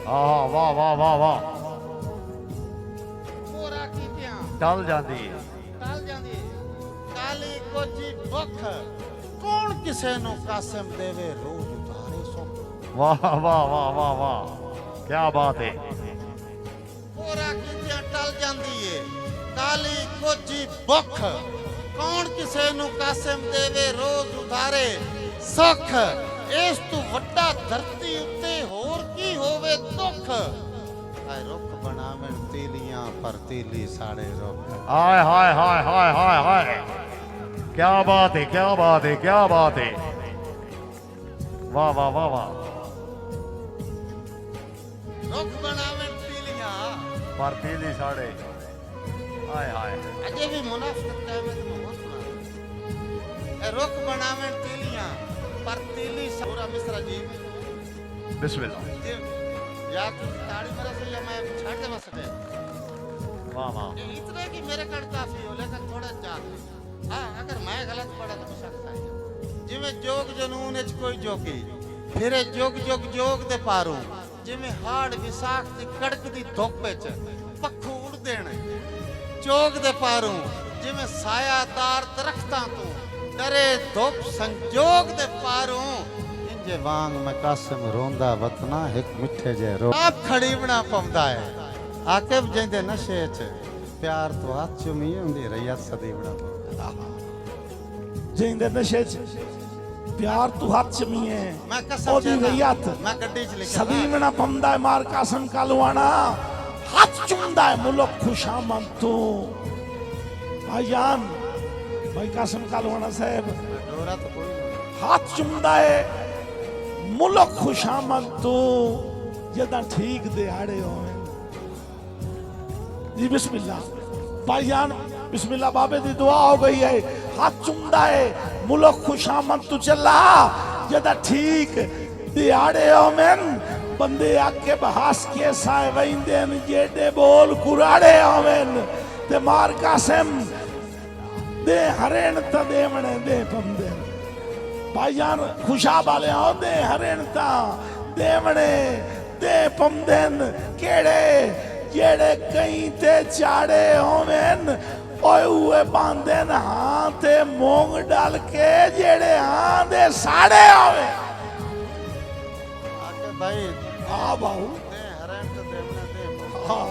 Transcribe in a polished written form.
ਆਹ ਵਾਹ ਵਾਹ ਵਾਹ ਵਾਹ ਮੋਰਾ ਕੀਤਿਆਂ ਟਲ ਜਾਂਦੀ ਏ ਟਲ ਜਾਂਦੀ ਕਾਲੀ ਕੋਚੀ ਭੁੱਖ ਕੌਣ ਕਿਸੇ ਨੂੰ ਕਾਸਮ ਦੇਵੇ ਰੋਜ਼ ਉਤਾਰੇ ਸੁੱਖ ਵਾਹ ਵਾਹ ਵਾਹ ਵਾਹ ਵਾਹ ਕੀ ਬਾਤ ਹੈ ਮੋਰਾ ਕੀਤਿਆਂ ਟਲ ਜਾਂਦੀ ਏ ਕਾਲੀ ਕੋਚੀ ਭੁੱਖ ਕੌਣ ਕਿਸੇ ਨੂੰ ਕਾਸਮ ਦੇਵੇ ਰੋਜ਼ ਉਤਾਰੇ ਸੁੱਖ ਇਸ ਤੋਂ ਵੱਡਾ ਧਰਤੀ ਉੱਤੇ ਹੋਰ ਕੀ ਹੋਵੇ ਦੁੱਖ ਆਏ ਰੁੱਖ ਬਣਾਵਣ ਤੀਲੀਆਂ ਪਰ ਤੀਲੀ ਸਾੜੇ ਰੁੱਖ हाय हाय हाय हाय हाय हाय क्या बात है क्या बात है क्या बात है वाह वाह वाह वाह ਰੁੱਖ ਬਣਾਵਣ ਤੀਲੀਆਂ पर पीली साड़े हाय हाय ਅਜੇ ਵੀ ਮੁਨਾਫਿਕ ਕਹਿਵੇਂ ਤੇ ਬਹੁਤ ਸੁਣਾ ਇਹ ਰੁੱਖ ਬਣਾਵਣ ਤੀਲੀਆਂ ਪਰ ਤੀਲੀ ਸੂਰਾ ਮਿਸਰਾ ਜੀ बिस्मिल्लाह या तो ताड़ी मेरा से या मैं छाड़ दे सके वाह वाह इतने कि मेरे कण काफी हो लेकिन थोड़ा ज्यादा हाँ अगर मैं गलत पढ़ा तो सकता है जिमें जोग जनून च कोई जोगी फिर जोग जोग जोग दे पारू जिमें हाड़ विसाख दी कड़क दी धुप च पक्खू उड़ देने जोग दे पारू जिमें सायादार दरख्तां तो डरे धुप संजोग दे पारू इंजे वांग मैं कासिम रोंदा वतना एक मिठे जे रो आप खड़ीवना पवदा है आकिब जेंदे नशे च प्यार तो हाथ चुमी हुंदी रैयत सदीवना जेंदे नशे च प्यार तू हाथ चमीए मैं कसम ओदी रैयत मैं गड्डी च लिखा सदीवना पमदा है मार कासम कालवाना हाथ चुमदा है मुल्क खुशामद तू भाईजान भाई कासम कालवाना साहब डोरा तो कोई नहीं हाथ चुमदा है मुल्क खुशामद तू जदा ठीक दिहाड़े होवे जी बिस्मिल्लाह भाईजान बिस्मिल्लाह बाबे दी दुआ हो गई है हाथ चुमदा है मुल्क खुशामद तू चला जदा ठीक दिहाड़े होवेन बंदे आके बहास के साए वैंदेन जेडे बोल कुराड़े होवेन ते मार कासिम दे हरेण ता देवणे दे पमदे भाईजान खुशा वाले आओ दे हरेण ता देवणे दे पमदेन केड़े जेड़े कहीं ते चाड़े होवेन ओए हुए बांधेन हां ते मूंग डाल के जेड़े हां दे साड़े होवे आके भाई हां बाहू दे हरण तो देवना दे हां